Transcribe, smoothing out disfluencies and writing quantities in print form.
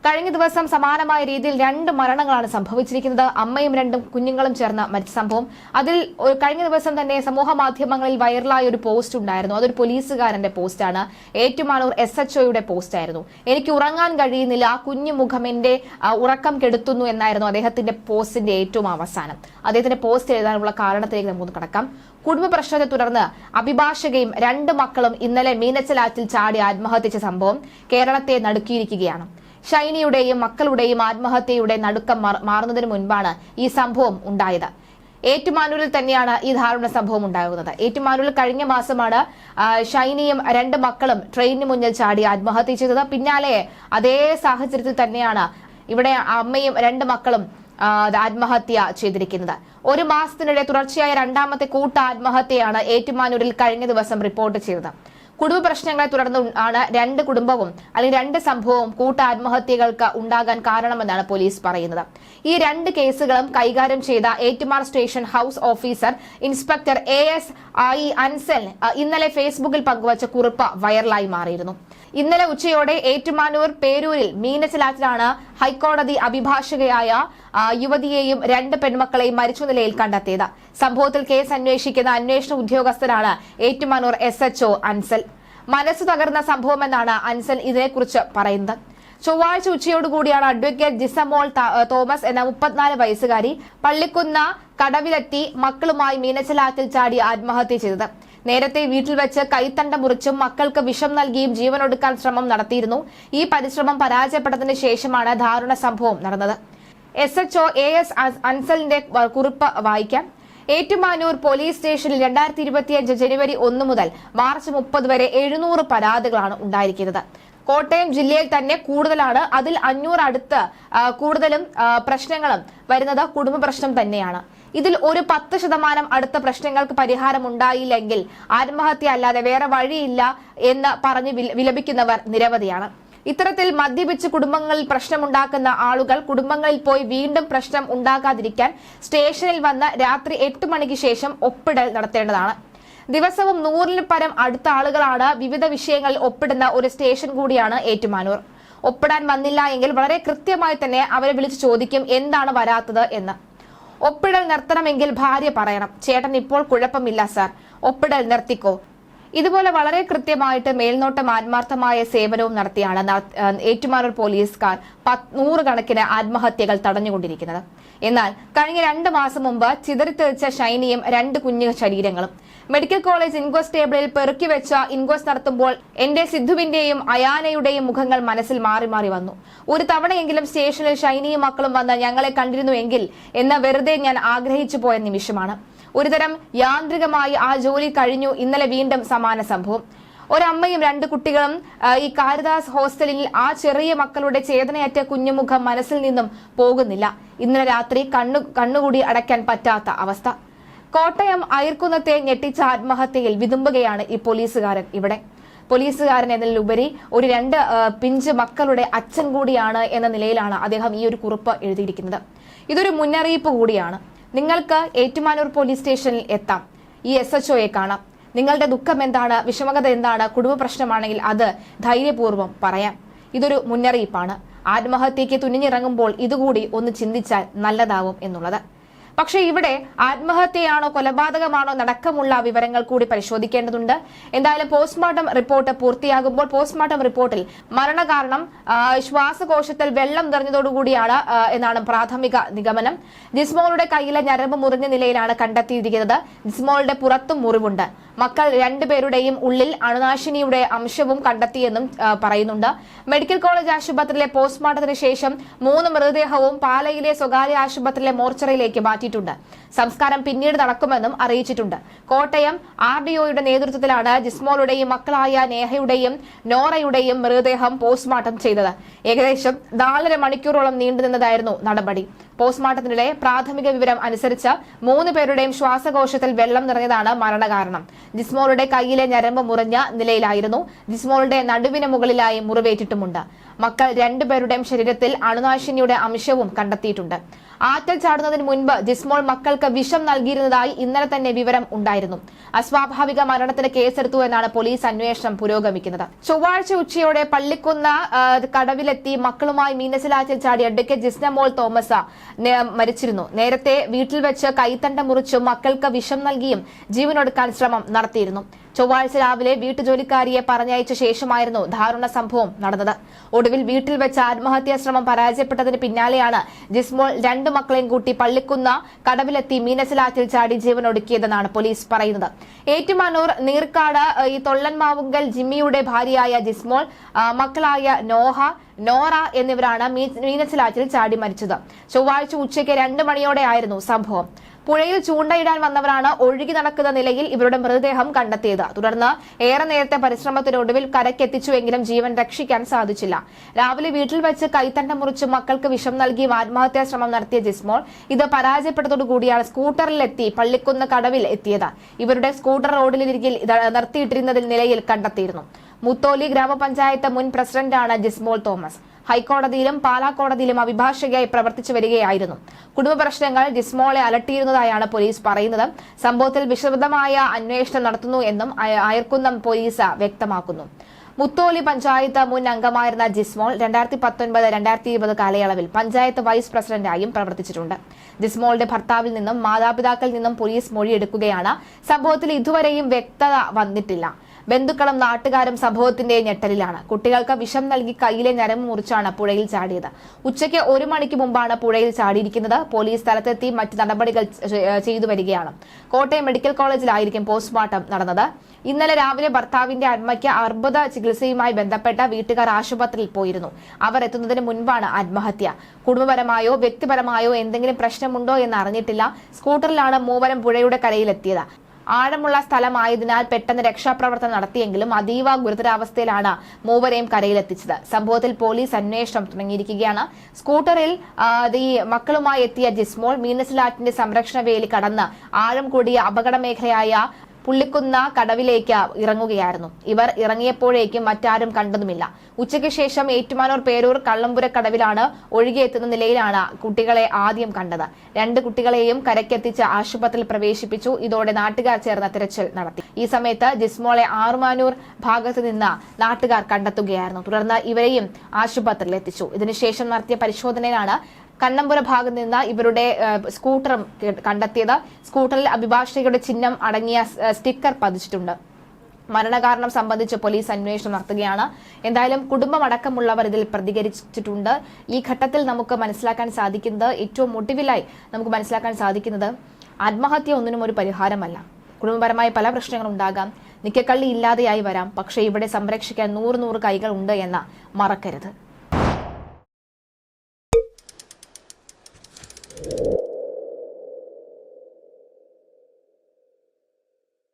കഴിഞ്ഞ ദിവസം സമാനമായ രീതിയിൽ 2 മരണങ്ങളാണ് സംഭവിച്ചിരിക്കുന്നത്. അമ്മയും 2 കുഞ്ഞുങ്ങളും ചേർന്ന് മരിച്ച സംഭവം. അതിൽ കഴിഞ്ഞ ദിവസം തന്നെ സമൂഹ മാധ്യമങ്ങളിൽ വൈറലായ ഒരു പോസ്റ്റ് ഉണ്ടായിരുന്നു. അതൊരു പോലീസുകാരന്റെ പോസ്റ്റാണ്. ഏറ്റുമാനൂർ SHOയുടെ പോസ്റ്റ് ആയിരുന്നു. എനിക്ക് ഉറങ്ങാൻ കഴിയുന്നില്ല, ആ കുഞ്ഞു മുഖം എന്റെ ഉറക്കം കെടുത്തുന്നു എന്നായിരുന്നു അദ്ദേഹത്തിന്റെ പോസ്റ്റിന്റെ ഏറ്റവും അവസാനം. അദ്ദേഹത്തിന്റെ പോസ്റ്റ് എഴുതാനുള്ള കാരണത്തിലേക്ക് നമുക്ക് കടക്കാം. കുടുംബ പ്രശ്നത്തെ തുടർന്ന് അഭിഭാഷകയും 2 മക്കളും ഇന്നലെ മീനച്ചലാറ്റിൽ ചാടി ആത്മഹത്യ സംഭവം കേരളത്തെ നടുക്കിയിരിക്കുകയാണ്. ഷൈനിയുടെയും മക്കളുടെയും ആത്മഹത്യയുടെ നടുക്കം മാറുന്നതിന് മുൻപാണ് ഈ സംഭവം ഉണ്ടായത്. ഏറ്റുമാനൂരിൽ തന്നെയാണ് ഈ ദാരുണ സംഭവം ഉണ്ടാകുന്നത്. ഏറ്റുമാനൂരിൽ കഴിഞ്ഞ മാസമാണ് ഷൈനിയും 2 മക്കളും ട്രെയിനിന് മുന്നിൽ ചാടി ആത്മഹത്യ ചെയ്തത്. പിന്നാലെ അതേ സാഹചര്യത്തിൽ തന്നെയാണ് ഇവിടെ അമ്മയും 2 മക്കളും ആത്മഹത്യ ചെയ്തിരിക്കുന്നത്. 1 മാസത്തിനിടെ തുടർച്ചയായ 2ാമത്തെ കൂട്ട ആത്മഹത്യയാണ് ഏറ്റുമാനൂരിൽ കഴിഞ്ഞ ദിവസം റിപ്പോർട്ട് ചെയ്തത്. കുടുംബ പ്രശ്നങ്ങളെ തുടർന്ന് ആണ് 2 കുടുംബവും അല്ലെങ്കിൽ 2 സംഭവവും കൂട്ട ആത്മഹത്യകൾക്ക് ഉണ്ടാകാൻ കാരണമെന്നാണ് പോലീസ് പറയുന്നത്. ഈ 2 കേസുകളും കൈകാര്യം ചെയ്ത Ettumanoor station house officer inspector ASI Ansal ഇന്നലെ ഫേസ്ബുക്കിൽ പങ്കുവച്ച കുറിപ്പ് വൈറലായി മാറിയിരുന്നു. ഇന്നലെ ഉച്ചയോടെ ഏറ്റുമാനൂർ പേരൂരിൽ മീനച്ചലാറ്റിലാണ് ഹൈക്കോടതി അഭിഭാഷകയായ യുവതിയെയും 2 പെൺമക്കളെയും മരിച്ച നിലയിൽ കണ്ടെത്തിയത്. സംഭവത്തിൽ കേസ് അന്വേഷിക്കുന്ന അന്വേഷണ ഉദ്യോഗസ്ഥനാണ് ഏറ്റുമാനൂർ SHO അൻസൽ. മനസ്സ് തകർന്ന സംഭവമെന്നാണ് അൻസൽ ഇതിനെക്കുറിച്ച് പറയുന്നത്. ചൊവ്വാഴ്ച ഉച്ചയോടുകൂടിയാണ് അഡ്വക്കേറ്റ് ജിസമോൾ തോമസ് എന്ന 34 വയസ്സുകാരി പള്ളിക്കുന്ന കടവിലെത്തി മക്കളുമായി മീനച്ചലാറ്റിൽ ചാടി ആത്മഹത്യ ചെയ്തത്. നേരത്തെ വീട്ടിൽ വെച്ച് കൈത്തണ്ട മുറിച്ചും മക്കൾക്ക് വിഷം നൽകിയും ജീവനൊടുക്കാൻ ശ്രമം നടത്തിയിരുന്നു. ഈ പരിശ്രമം പരാജയപ്പെട്ടതിന് ശേഷമാണ് ദാരുണ സംഭവം നടന്നത്. SHO AS അൻസലിന്റെ കുറിപ്പ് വായിക്കാം. ഏറ്റുമാനൂർ പോലീസ് സ്റ്റേഷനിൽ 2025 ജനുവരി 1 മുതൽ മാർച്ച് 30 വരെ 700 പരാതികളാണ് ഉണ്ടായിരിക്കുന്നത്. കോട്ടയം ജില്ലയിൽ തന്നെ കൂടുതലാണ്. അതിൽ 500 അടുത്ത് കൂടുതലും പ്രശ്നങ്ങളും വരുന്നത് കുടുംബ പ്രശ്നം തന്നെയാണ്. ഇതിൽ ഒരു 10% അടുത്ത പ്രശ്നങ്ങൾക്ക് പരിഹാരം ഉണ്ടായില്ലെങ്കിൽ ആത്മഹത്യ അല്ലാതെ വേറെ വഴിയില്ല എന്ന് പറഞ്ഞ് വിലപിക്കുന്നവർ നിരവധിയാണ്. ഇത്തരത്തിൽ മദ്യപിച്ച് കുടുംബങ്ങളിൽ പ്രശ്നമുണ്ടാക്കുന്ന ആളുകൾ കുടുംബങ്ങളിൽ പോയി വീണ്ടും പ്രശ്നം ഉണ്ടാകാതിരിക്കാൻ സ്റ്റേഷനിൽ വന്ന് രാത്രി 8 മണിക്ക് ശേഷം ഒപ്പിടൽ നടത്തേണ്ടതാണ്. ദിവസവും 100-ൽ പരം അടുത്ത ആളുകളാണ് വിവിധ വിഷയങ്ങളിൽ ഒപ്പിടുന്ന ഒരു സ്റ്റേഷൻ കൂടിയാണ് ഏറ്റുമാനൂർ. ഒപ്പിടാൻ വന്നില്ല എങ്കിൽ വളരെ കൃത്യമായി തന്നെ അവരെ വിളിച്ച് ചോദിക്കും എന്താണ് വരാത്തത് എന്ന്. ഒപ്പിടൽ നിർത്തണമെങ്കിൽ ഭാര്യ പറയണം, ചേട്ടൻ ഇപ്പോൾ കുഴപ്പമില്ല സാർ, ഒപ്പിടൽ നിർത്തിക്കോ. ഇതുപോലെ വളരെ കൃത്യമായിട്ട് മേൽനോട്ടം ആത്മാർത്ഥമായ സേവനവും നടത്തിയാണ് ഏറ്റുമാനൂർ പോലീസുകാർ 100 കണക്കിന് ആത്മഹത്യകൾ തടഞ്ഞുകൊണ്ടിരിക്കുന്നത്. എന്നാൽ കഴിഞ്ഞ 2 മാസം മുമ്പ് ചിതറിത്തെറിച്ച ഷൈനിയും 2 കുഞ്ഞു ശരീരങ്ങളും മെഡിക്കൽ കോളേജ് ഇൻക്വസ്റ്റ് ടേബിളിൽ പെറുക്കി വെച്ച ഇൻക്വസ്റ്റ് നടത്തുമ്പോൾ എന്റെ സിദ്ധുവിന്റെയും അയാനയുടെയും മുഖങ്ങൾ മനസ്സിൽ മാറി മാറി വന്നു. ഒരു തവണയെങ്കിലും സ്റ്റേഷനിൽ ഷൈനിയും മക്കളും വന്ന് ഞങ്ങളെ കണ്ടിരുന്നുവെങ്കിൽ എന്ന് വെറുതെ ഞാൻ ആഗ്രഹിച്ചു പോയ നിമിഷമാണ്. ഒരുതരം യാന്ത്രികമായി ആ ജോലി കഴിഞ്ഞു. ഇന്നലെ വീണ്ടും സമാന സംഭവം. ഒരമ്മയും 2 കുട്ടികളും ഈ കാരിദാസ് ഹോസ്റ്റലിൽ ആ ചെറിയ മക്കളുടെ ചേതനയറ്റ കുഞ്ഞുമുഖം മനസ്സിൽ നിന്നും പോകുന്നില്ല. ഇന്നലെ രാത്രി കണ്ണുകൂടി അടയ്ക്കാൻ പറ്റാത്ത അവസ്ഥ. കോട്ടയം അയർക്കുന്നത്തെ ഞെട്ടിച്ച ആത്മഹത്യയിൽ വിതുമ്പുകയാണ് ഈ പോലീസുകാരൻ. ഇവിടെ പോലീസുകാരൻ എന്നതിലുപരി ഒരു 2 പിഞ്ച് മക്കളുടെ അച്ഛൻ കൂടിയാണ് എന്ന നിലയിലാണ് അദ്ദേഹം ഈ ഒരു കുറിപ്പ് എഴുതിയിരിക്കുന്നത്. ഇതൊരു മുന്നറിയിപ്പ് കൂടിയാണ്. നിങ്ങൾക്ക് ഏറ്റുമാനൂർ പോലീസ് സ്റ്റേഷനിൽ എത്താം, ഈ SHOയെ കാണാം. നിങ്ങളുടെ ദുഃഖം എന്താണ്, വിഷമകത എന്താണ്, കുടുംബ പ്രശ്നമാണെങ്കിൽ അത് ധൈര്യപൂർവ്വം പറയാം. ഇതൊരു മുന്നറിയിപ്പാണ്. ആത്മഹത്യയ്ക്ക് തുനിഞ്ഞിറങ്ങുമ്പോൾ ഇതുകൂടി ഒന്ന് ചിന്തിച്ചാൽ നല്ലതാവും എന്നുള്ളത്. പക്ഷേ ഇവിടെ ആത്മഹത്യയാണോ കൊലപാതകമാണോ നടക്കമുള്ള വിവരങ്ങൾ കൂടി പരിശോധിക്കേണ്ടതുണ്ട്. എന്തായാലും പോസ്റ്റ്മോർട്ടം റിപ്പോർട്ട് പൂർത്തിയാകുമ്പോൾ പോസ്റ്റ്മോർട്ടം റിപ്പോർട്ടിൽ മരണകാരണം ശ്വാസകോശത്തിൽ വെള്ളം നിറഞ്ഞതോടുകൂടിയാണ് എന്നാണ് പ്രാഥമിക നിഗമനം. ജിസ്മോളുടെ കയ്യിലെ ഞരമ്പ് മുറിഞ്ഞ നിലയിലാണ് കണ്ടെത്തിയിരിക്കുന്നത്. ജിസ്മോളുടെ പുറത്തും മുറിവുണ്ട്. മക്കൾ 2 പേരുടെയും ഉള്ളിൽ അണുനാശിനിയുടെ അംശവും കണ്ടെത്തിയെന്നും പറയുന്നുണ്ട്. മെഡിക്കൽ കോളേജ് ആശുപത്രിയിലെ പോസ്റ്റ്മോർട്ടത്തിന് ശേഷം 3 മൃതദേഹവും പാലയിലെ സ്വകാര്യ ആശുപത്രിയിലെ മോർച്ചറിയിലേക്ക് മാറ്റിയിട്ടുണ്ട്. സംസ്കാരം പിന്നീട് നടക്കുമെന്നും അറിയിച്ചിട്ടുണ്ട്. കോട്ടയം RDOയുടെ നേതൃത്വത്തിലാണ് ജിസ്മോളുടെയും മക്കളായ നേഹയുടെയും നോറയുടെയും മൃതദേഹം പോസ്റ്റ്മോർട്ടം ചെയ്തത്. ഏകദേശം 4.5 മണിക്കൂറോളം നീണ്ടുനിന്നതായിരുന്നു നടപടി. പോസ്റ്റ്മോർട്ടത്തിനിടെ പ്രാഥമിക വിവരം അനുസരിച്ച് 3 പേരുടെയും ശ്വാസകോശത്തിൽ വെള്ളം നിറഞ്ഞതാണ് മരണകാരണം. ജിസ്മോളുടെ കയ്യിലെ ഞരമ്പ് മുറിഞ്ഞ നിലയിലായിരുന്നു. ജിസ്മോളുടെ നടുവിന് മുകളിലായി മുറിവേറ്റിട്ടുമുണ്ട്. മക്കൾ 2 പേരുടെയും ശരീരത്തിൽ അണുനാശിനിയുടെ അംശവും കണ്ടെത്തിയിട്ടുണ്ട്. ആറ്റൽ ചാടുന്നതിന് മുൻപ് ജിസ്മോൾ മക്കൾക്ക് വിഷം നൽകിയിരുന്നതായി ഇന്നലെ തന്നെ വിവരം ഉണ്ടായിരുന്നു. അസ്വാഭാവിക മരണത്തിന് കേസെടുത്തു എന്നാണ് പോലീസ് അന്വേഷണം പുരോഗമിക്കുന്നത്. ചൊവ്വാഴ്ച ഉച്ചയോടെ പള്ളിക്കുന്ന കടവിലെത്തി മക്കളുമായി മീനച്ചിലാറ്റിൽ ചാടി അഡ്വക്കേറ്റ് ജിസ്നമോൾ തോമസ് മരിച്ചിരുന്നു. നേരത്തെ വീട്ടിൽ വെച്ച് കൈത്തണ്ട മുറിച്ചും മക്കൾക്ക് വിഷം നൽകിയും ജീവനൊടുക്കാൻ ശ്രമം നടത്തിയിരുന്നു. ചൊവ്വാഴ്ച രാവിലെ വീട്ടുജോലിക്കാരിയെ പറഞ്ഞയച്ച ശേഷമായിരുന്നു ദാരുണ സംഭവം നടന്നത്. ഒടുവിൽ വീട്ടിൽ വെച്ച് ആത്മഹത്യാ ശ്രമം പരാജയപ്പെട്ടതിന് പിന്നാലെയാണ് ജിസ്മോൾ 2 മക്കളെയും കൂട്ടി പള്ളിക്കുന്ന കടവിലെത്തി മീനച്ചിലാറ്റിൽ ചാടി ജീവനൊടുക്കിയതെന്നാണ് പോലീസ് പറയുന്നത്. ഏറ്റുമാനൂർ നീർക്കാട് തൊള്ളൻമാവുങ്കൽ ജിമ്മിയുടെ ഭാര്യയായ ജിസ്മോൾ, മക്കളായ നോറ എന്നിവരാണ് മീനച്ചിലാറ്റിൽ ചാടി മരിച്ചത്. ചൊവ്വാഴ്ച ഉച്ചയ്ക്ക് 2 മണിയോടെയായിരുന്നു സംഭവം. പുഴയിൽ ചൂണ്ടയിടാൻ വന്നവരാണ് ഒഴുകി നടക്കുന്ന നിലയിൽ ഇവരുടെ മൃതദേഹം കണ്ടെത്തിയത്. തുടർന്ന് ഏറെ നേരത്തെ പരിശ്രമത്തിനൊടുവിൽ കരക്കെത്തിച്ചുവെങ്കിലും ജീവൻ രക്ഷിക്കാൻ സാധിച്ചില്ല. രാവിലെ വീട്ടിൽ വെച്ച് കൈത്തണ്ട മുറിച്ച് മക്കൾക്ക് വിഷം നൽകി ആത്മഹത്യാ ശ്രമം നടത്തിയ ജിസ്മോൾ ഇത് പരാജയപ്പെട്ടതോടുകൂടിയാണ് സ്കൂട്ടറിലെത്തി പള്ളിക്കുന്ന് കടവിൽ എത്തിയത്. ഇവരുടെ സ്കൂട്ടർ റോഡിലിരികിൽ നിർത്തിയിട്ടിരുന്ന നിലയിൽ കണ്ടെത്തിയിരുന്നു. മുത്തോലി ഗ്രാമപഞ്ചായത്ത് മുൻ പ്രസിഡന്റാണ് ജിസ്മോൾ തോമസ്. ഹൈക്കോടതിയിലും പാലാ കോടതിയിലും അഭിഭാഷകയായി പ്രവർത്തിച്ചു വരികയായിരുന്നു. കുടുംബ പ്രശ്നങ്ങൾ ജിസ്മോളെ അലട്ടിയിരുന്നതായാണ് പോലീസ് പറയുന്നത്. സംഭവത്തിൽ വിശദമായ അന്വേഷണം നടത്തുന്നു എന്നും അയർക്കുന്നം പോലീസ് വ്യക്തമാക്കുന്നു. മുത്തോലി പഞ്ചായത്ത് മുൻ അംഗമായിരുന്ന ജിസ്മോൾ 2019-2020 കാലയളവിൽ പഞ്ചായത്ത് വൈസ് പ്രസിഡന്റായും പ്രവർത്തിച്ചിട്ടുണ്ട്. ജിസ്മോളുടെ ഭർത്താവിൽ നിന്നും മാതാപിതാക്കളിൽ നിന്നും പോലീസ് മൊഴിയെടുക്കുകയാണ്. സംഭവത്തിൽ ഇതുവരെയും വ്യക്തത വന്നിട്ടില്ല. ബന്ധുക്കളും നാട്ടുകാരും സംഭവത്തിന്റെ ഞെട്ടലിലാണ്. കുട്ടികൾക്ക് വിഷം നൽകി കയ്യിലെ ഞരമ്പ് മുറിച്ചാണ് പുഴയിൽ ചാടിയത്. ഉച്ചയ്ക്ക് 1 മണിക്ക് മുമ്പാണ് പുഴയിൽ ചാടിയിരിക്കുന്നത്. പോലീസ് സ്ഥലത്തെത്തി മറ്റ് നടപടികൾ ചെയ്തു വരികയാണ്. കോട്ടയം മെഡിക്കൽ കോളേജിലായിരിക്കും പോസ്റ്റ്മോർട്ടം നടന്നത്. ഇന്നലെ രാവിലെ ഭർത്താവിന്റെ അമ്മയ്ക്ക് അർബുദ ചികിത്സയുമായി ബന്ധപ്പെട്ട വീട്ടുകാർ ആശുപത്രിയിൽ പോയിരുന്നു. അവർ എത്തുന്നതിന് മുൻപാണ് ആത്മഹത്യ. കുടുംബപരമായോ വ്യക്തിപരമായോ എന്തെങ്കിലും പ്രശ്നമുണ്ടോ എന്ന് അറിഞ്ഞിട്ടില്ല. സ്കൂട്ടറിലാണ് മൂവരും പുഴയുടെ കരയിലെത്തിയത്. ആഴമുള്ള സ്ഥലമായതിനാൽ പെട്ടെന്ന് രക്ഷാപ്രവർത്തനം നടത്തിയെങ്കിലും അതീവ ഗുരുതരാവസ്ഥയിലാണ് മൂവരെയും കരയിലെത്തിച്ചത്. സംഭവത്തിൽ പോലീസ് അന്വേഷണം തുടങ്ങിയിരിക്കുകയാണ്. സ്കൂട്ടറിൽ മക്കളുമായി എത്തിയ ജിസ്മോൾ മീനച്ചിലാറ്റിന്റെ സംരക്ഷണ വേലി കടന്ന് ആഴം കൂടിയ അപകട മേഖലയായ പുള്ളിക്കുന്ന കടവിലേക്ക് ഇറങ്ങുകയായിരുന്നു. ഇവർ ഇറങ്ങിയപ്പോഴേക്കും മറ്റാരും കണ്ടതുമില്ല. ഉച്ചയ്ക്ക് ശേഷം ഏറ്റുമാനൂർ പേരൂർ കള്ളമ്പുര കടവിലാണ് ഒഴുകിയെത്തുന്ന നിലയിലാണ് കുട്ടികളെ ആദ്യം കണ്ടത്. 2 കുട്ടികളെയും കരക്കെത്തിച്ച് ആശുപത്രിയിൽ പ്രവേശിപ്പിച്ചു. ഇതോടെ നാട്ടുകാർ ചേർന്ന് തിരച്ചിൽ നടത്തി. ഈ സമയത്ത് ജിസ്മോളെ ആറുമാനൂർ ഭാഗത്ത് നിന്ന് നാട്ടുകാർ കണ്ടെത്തുകയായിരുന്നു. തുടർന്ന് ഇവരെയും ആശുപത്രിയിൽ എത്തിച്ചു. ഇതിനുശേഷം നടത്തിയ പരിശോധനയിലാണ് കണ്ണമ്പുര ഭാഗത്ത് നിന്ന് ഇവരുടെ സ്കൂട്ടറും കണ്ടെത്തിയത്. സ്കൂട്ടറിൽ അഭിഭാഷകരുടെ ചിഹ്നം അടങ്ങിയ സ്റ്റിക്കർ പതിച്ചിട്ടുണ്ട്. മരണകാരണം സംബന്ധിച്ച് പോലീസ് അന്വേഷണം നടത്തുകയാണ്. എന്തായാലും കുടുംബമടക്കമുള്ളവർ ഇതിൽ പ്രതികരിച്ചിട്ടുണ്ട്. ഈ ഘട്ടത്തിൽ നമുക്ക് മനസ്സിലാക്കാൻ സാധിക്കുന്നത്, ഏറ്റവും ഒടുവിലായി നമുക്ക് മനസ്സിലാക്കാൻ സാധിക്കുന്നത്, ആത്മഹത്യ ഒന്നിനും ഒരു പരിഹാരമല്ല. കുടുംബപരമായ പല പ്രശ്നങ്ങളും ഉണ്ടാകാം. നിക്കക്കള്ളി ഇല്ലാതെയായി വരാം. പക്ഷേ ഇവിടെ സംരക്ഷിക്കാൻ 100 കൈകൾ ഉണ്ട് എന്ന് മറക്കരുത്.